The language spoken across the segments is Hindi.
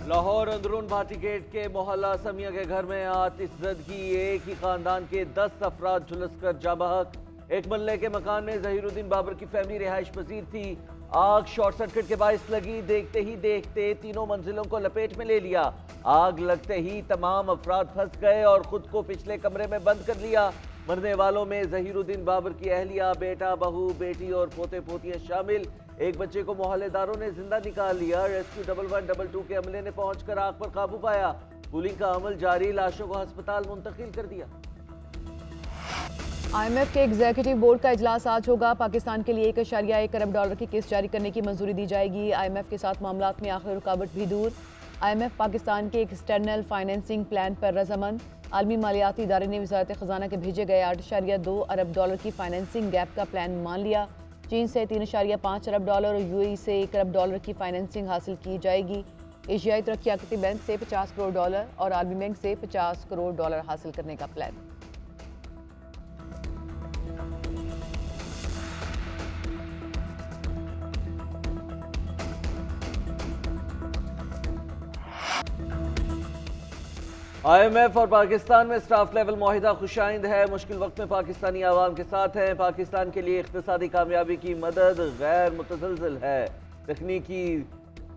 लाहौर अंदरून भाटी गेट के मोहल्ला समिया के घर में आतिशज़दगी। एक ही खानदान के 10 अफराद झुलसकर जा बहक। एक मल्ले के मकान में जहीरुद्दीन बाबर की फैमिली रिहाइश पजीर थी। आग शॉर्ट सर्किट के बायस लगी। देखते ही देखते तीनों मंजिलों को लपेट में ले लिया। आग लगते ही तमाम अफराद फंस गए और खुद को पिछले कमरे में बंद कर लिया। मरने वालों में जहीरुद्दीन बाबर की अहलिया, बेटा, बहू, बेटी और पोते पोतियां शामिल। एक बच्चे को मोहल्लेदारों ने जिंदा निकाल लिया। रेस्क्यू 1112 के अमले ने पहुंचकर आग पर काबू पाया। कूलिंग का अमल जारी, लाशों को अस्पताल मुंतकिल कर दिया। IMF के एग्जीक्यूटिव बोर्ड का इजलास आज होगा। पाकिस्तान के लिए $1.1 अरब की किस्त जारी करने की मंजूरी दी जाएगी। IMF के साथ मामलात में आखिरी रुकावट भी दूर। IMF पाकिस्तान के एक्सटर्नल फाइनेंसिंग प्लान पर रजामंद। आलमी मालियाती इदारे ने वजारत खजाना के भेजे गए $8.2 अरब की फाइनेंसिंग गैप का प्लान मान लिया। चीन से $3.5 अरब और UAE से $1 अरब की फाइनेंसिंग हासिल की जाएगी। एशियाई तरक्याती बैंक से $50 करोड़ और आलमी बैंक से $50 करोड़ हासिल करने का प्लान। IMF और पाकिस्तान में स्टाफ लेवल मुआहिदा खुशाइंद है। मुश्किल वक्त में पाकिस्तानी आवाम के साथ हैं। पाकिस्तान के लिए इख्तिसादी कामयाबी की मदद गैर मुतज़लज़ल है। तकनीकी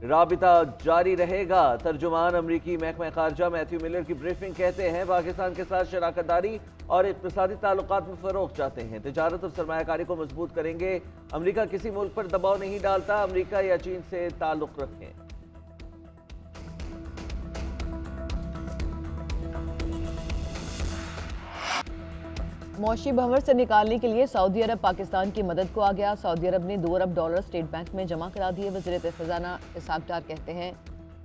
राबिता जारी रहेगा। तर्जुमान अमरीकी महकमा खारजा मैथ्यू मिलर की ब्रीफिंग कहते हैं पाकिस्तान के साथ शराकतदारी और इख्तिसादी ताल्लुकात में फ़रोग़ चाहते हैं। तिजारत और सरमायाकारी को मजबूत करेंगे। अमरीका किसी मुल्क पर दबाव नहीं डालता। अमरीका या चीन से ताल्लुक़ रखें। मौशी भंवर से निकालने के लिए सऊदी अरब पाकिस्तान की मदद को आ गया। सऊदी अरब ने $2 अरब स्टेट बैंक में जमा करा दिए। वज़ीर खजाना इसहाक डार कहते हैं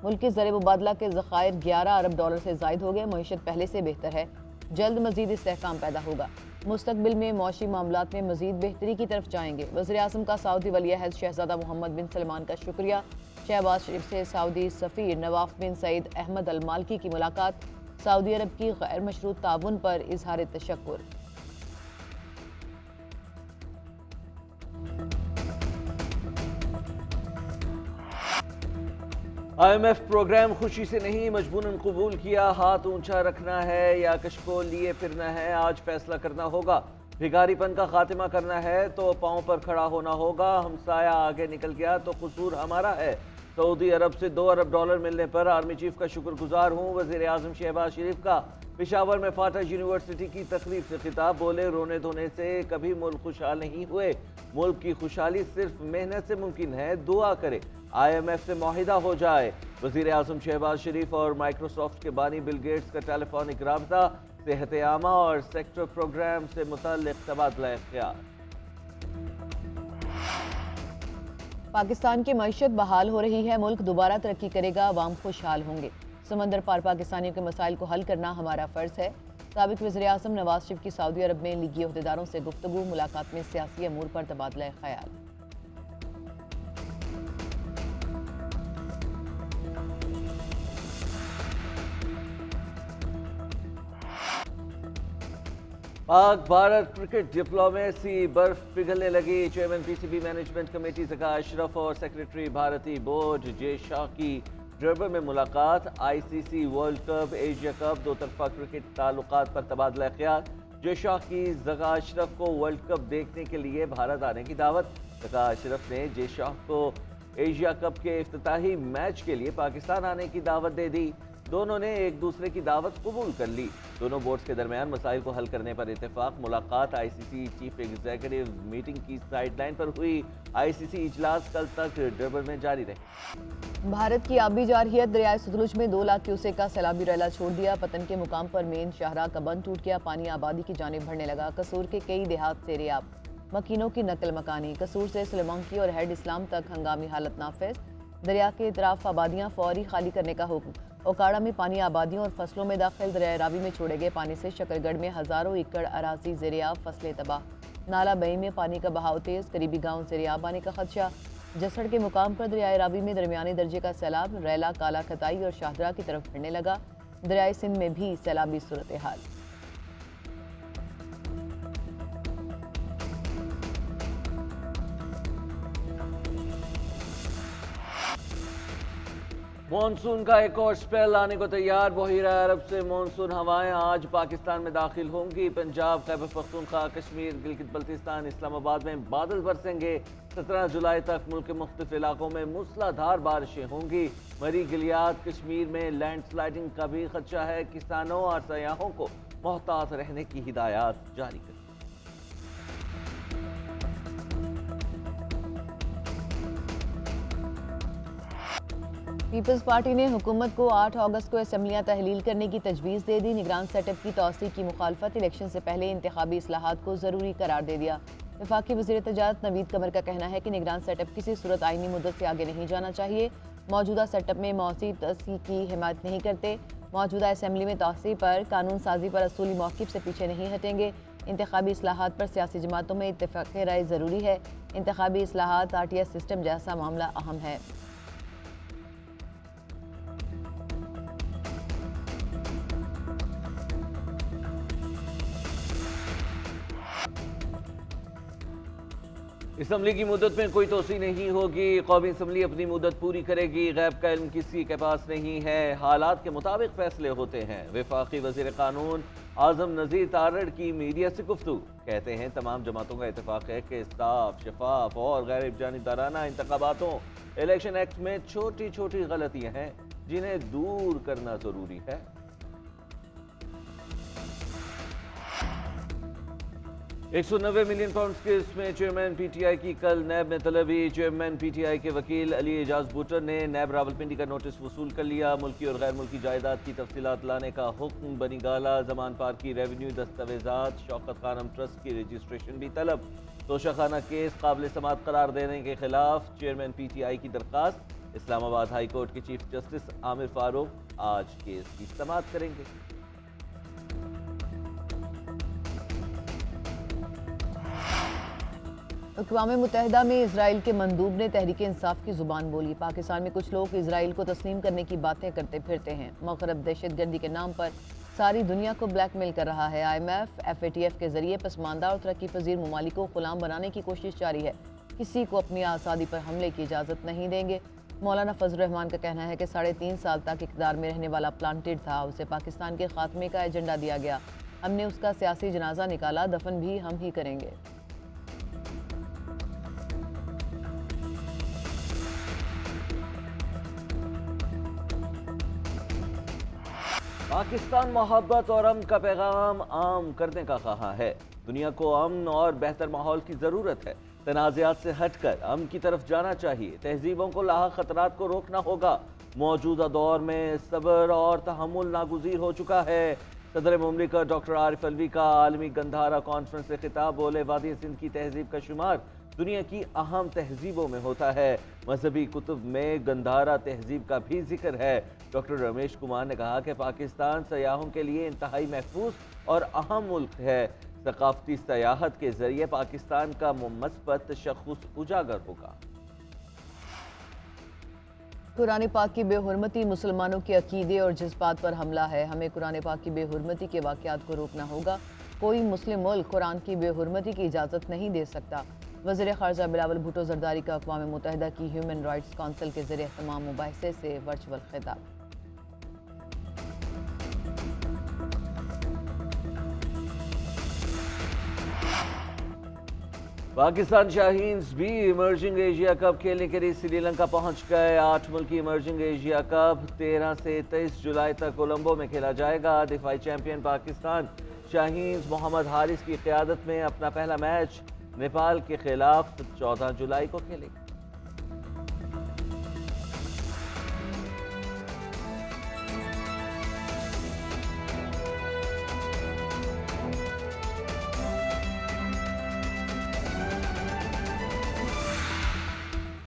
मुल्क के ज़र मुबादला के ज़खायर $11 अरब से ज़ायद हो गए। मईशत पहले से बेहतर है। जल्द मजीद इस्तेहकाम पैदा होगा। मुस्तकबिल में मौशी मामलात में मजीद बेहतरी की तरफ जाएंगे। वज़ीर आज़म का सऊदी वली-ए-अहद शहज़ादा मोहम्मद बिन सलमान का शुक्रिया। शहबाज शरीफ से सऊदी सफ़ीर नवाफ बिन सईद अहमद अल मालकी की मुलाकात। सऊदी अरब की गैर मशरूत ताउन पर इजहार तशक्कुर। IMF प्रोग्राम खुशी से नहीं मजबूरन कबूल किया। हाथ ऊंचा रखना है या कशकोल लिए फिरना है, आज फैसला करना होगा। भिखारीपन का खात्मा करना है तो पांव पर खड़ा होना होगा। हमसाया आगे निकल गया तो कसूर हमारा है। सऊदी अरब से $2 अरब मिलने पर आर्मी चीफ का शुक्रगुजार हूँ। वज़ीर आज़म शहबाज शरीफ का पेशावर में फाटा यूनिवर्सिटी की तकरीब से खिताब। बोले रोने धोने से कभी मुल्क खुशहाल नहीं हुए। मुल्क की खुशहाली सिर्फ मेहनत से मुमकिन है। दुआ करे IMF से मुआहिदा हो जाए। वज़ीर आज़म शहबाज शरीफ और माइक्रोसॉफ्ट के बानी बिल गेट्स का टेलीफोनिक राब्ता। सेहत आमा और सेक्टर प्रोग्राम से मुतल्लिक़ तबादला ख्याल। पाकिस्तान की मईशत बहाल हो रही है। मुल्क दोबारा तरक्की करेगा। अवाम खुशहाल होंगे। समंदर पार पाकिस्तानियों के मसाइल को हल करना हमारा फ़र्ज़ है। साबिक़ वज़ीर आज़म नवाज शरीफ की सऊदी अरब में लीगी अहदेदारों से गुफ्तगू। मुलाकात में सियासी अमूर पर तबादला ख्याल। पाक भारत क्रिकेट डिप्लोमेसी बर्फ पिघलने लगी। Chairman PCB management committee Zaka Ashraf और सेक्रेटरी भारतीय बोर्ड जे शाह की डरबन में मुलाकात। ICC world cup, Asia cup, दो तरफा क्रिकेट ताल्लुकात पर तबादला ख्याल। जे शाह की ज़का अशरफ को वर्ल्ड कप देखने के लिए भारत आने की दावत। ज़का अशरफ ने जे शाह को एशिया कप के इफ्तिताही मैच के लिए पाकिस्तान आने की दावत दे दी। दोनों ने एक दूसरे की दावत कबूल कर ली। दोनों बोर्ड्स के दरमियान मसाइल को हल करने पर इत्तेफाक। मुलाकात ICC चीफ एग्जीक्यूटिव मीटिंग की साइडलाइन पर हुई। ICC इजलास कल तक डरबन में जारी रहे। भारत की आबी जारहियत दरियाए सतलुज में 2 लाख क्यूसेक का सैलाबी रैला छोड़ दिया। पतन के मुकाम पर मेन शाहराह का बंद टूट गया। पानी आबादी की जानिब बढ़ने लगा। कसूर के कई देहात से रेयाब। मकीनों की नकल मकानी। कसूर से सुलेमानकी और हेड इस्लाम तक हंगामी हालत नाफिज। दरिया के इतराफ आबादियाँ फौरी खाली करने का हुक्म। ओकाड़ा में पानी आबादियों और फसलों में दाखिल। दरिया रावी में छोड़े गए पानी से शकरगढ़ में हज़ारों एकड़ अराजी ज़ेरियाब, फसलें तबाह। नाला बई में पानी का बहाव तेज़। करीबी गाँव ज़ेरियाब आने का खदशा। जसड़ के मुकाम पर दरियाए रावी में दरमियाने दर्जे का सैलाब। रैला, काला खताई और शाहदरा की तरफ बढ़ने लगा। दरियाए सिंध में भी सैलाबी सूरत हाल। मॉनसून का एक और स्पेल आने को तैयार। बहीरा अरब से मॉनसून हवाएं आज पाकिस्तान में दाखिल होंगी। पंजाब, खैबर पख्तूनख्वा, कश्मीर, गिलगित बल्तिस्तान, इस्लामाबाद में बादल बरसेंगे। 17 जुलाई तक मुल्क के मुख्तलिफ इलाकों में मूसलाधार बारिशें होंगी। मरी गिलियात कश्मीर में लैंडस्लाइडिंग का भी खदशा है। किसानों और सयाहों को मोहतात रहने की हिदायत जारी कर। पीपल्स पार्टी ने हुकूमत को 8 अगस्त को असम्बलियाँ तहलील करने की तजवीज़ दे दी। निगरान सेटअप की तौसी की मुखालफत इलेक्शन से पहले इंतखाबी इस्लाहात को ज़रूरी करार दे दिया। वफाकी वज़ीर तजारत नवीद कमर का कहना है कि निगरान सेटअप किसी सूरत आइनी मुद्दत से आगे नहीं जाना चाहिए। मौजूदा सेटअप में मौसी तोसी की हिमायत नहीं करते। मौजूदा असम्बली में तोसी पर कानून साजी पर असूली मौक़िफ़ से पीछे नहीं हटेंगे। इंतखाबी इस्लाहात पर सियासी जमातों में इत्तेफ़ाक़ राय ज़रूरी है। इंतखाबी इस्लाहात RTS सिस्टम जैसा मामला अहम है। असम्बली की मुद्दत में कोई तोसी नहीं होगी। कौमी असम्बली अपनी मुद्दत पूरी करेगी। गैब का इल्म किसी के पास नहीं है। हालात के मुताबिक फैसले होते हैं। वफाकी वज़ीर कानून आज़म नज़ीर तारड़ की मीडिया से गुफ्तगू। कहते हैं तमाम जमातों का इत्तेफाक है कि साफ, शफाफ और गैर जानिबदाराना इंतखाबातों इलेक्शन एक्ट में छोटी छोटी गलतियां हैं जिन्हें दूर करना जरूरी है। $190 मिलियन केस में चेयरमैन PTI की कल नैब में तलबी। चेयरमैन PTI के वकील अली एजाज बूटर ने नैब रावलपिंडी का नोटिस वसूल कर लिया। मुल्की और गैर मुल्की जायदाद की तफसीलात लाने का हुक्म। बनी गाला, जमान पार की रेवेन्यू दस्तावेजात, शौकत खानम ट्रस्ट की रजिस्ट्रेशन भी तलब। तोशाखाना केस काबिल समात करार देने के खिलाफ चेयरमैन PTI की दरखास्त। इस्लामाबाद हाई कोर्ट के चीफ जस्टिस आमिर फारूक आज केस की समात करेंगे। अक़वाम मुत्तहिदा में इसराइल के मंदूब ने तहरीक इंसाफ की ज़ुबान बोली। पाकिस्तान में कुछ लोग इसराइल को तस्लीम करने की बातें करते फिरते हैं। मग़रब दहशतगर्दी के नाम पर सारी दुनिया को ब्लैकमेल कर रहा है। IMF, FATF के जरिए पसमानदा और तरक्की पजीर ममालिक को ग़ुलाम बनाने की कोशिश जारी है। किसी को अपनी आज़ादी पर हमले की इजाज़त नहीं देंगे। मौलाना फजल रहमान का कहना है कि 3.5 साल तक इक़्तिदार में रहने वाला प्लांटेड था, उसे पाकिस्तान के खात्मे का एजेंडा दिया गया। हमने उसका सियासी जनाजा निकाला, दफन भी हम ही करेंगे। पाकिस्तान मोहब्बत और अमन का पैगाम आम करने का ख्वाह है। दुनिया को अमन और बेहतर माहौल की ज़रूरत है। तनाज़ात से हटकर अमन की तरफ जाना चाहिए। तहजीबों को लाहक खतरात को रोकना होगा। मौजूदा दौर में सब्र और तहम्मुल नागुज़ीर हो चुका है। सदर मुमलिकत डॉक्टर आरिफ अलवी का आलमी गंधारा कॉन्फ्रेंस से खिताब। बोले, वादी सिंध की तहजीब का शुमार दुनिया की अहम तहजीबों में होता है। मजहबी कुतुब में गंधारा तहजीब का भी जिक्र है। डॉक्टर रमेश कुमार ने कहा कि पाकिस्तान सयाहों के लिए इंतहाई महफूज और अहम मुल्क है। सकाफती सयाहत के जरिए पाकिस्तान का मुस्बत तशख़्ख़ुस उजागर होगा। कुरान पाक की बेहुरमती मुसलमानों के अकीदे और जज्बात पर हमला है। हमें कुरान पाक की बेहुरमती के वाक़यात को रोकना होगा। कोई मुस्लिम मुल्क कुरान की बेहुरमती की इजाज़त नहीं दे सकता। वज़ीर ख़ारजा बिलावल भुट्टो ज़रदारी का अक़वाम मुत्तहिदा की ह्यूमन राइट्स काउंसिल के ज़रिए तमाम मुबाहिसे से वर्चुअल खिताब। पाकिस्तान शाहीन्स भी इमर्जिंग एशिया कप खेलने के लिए श्रीलंका पहुंच गए। 8 मुल्की इमर्जिंग एशिया कप 13 से 23 जुलाई तक कोलंबो में खेला जाएगा। दिफाई चैंपियन पाकिस्तान शाहीन्स मोहम्मद हारिस की क़यादत में अपना पहला मैच नेपाल के खिलाफ 14 जुलाई को खेलेगी।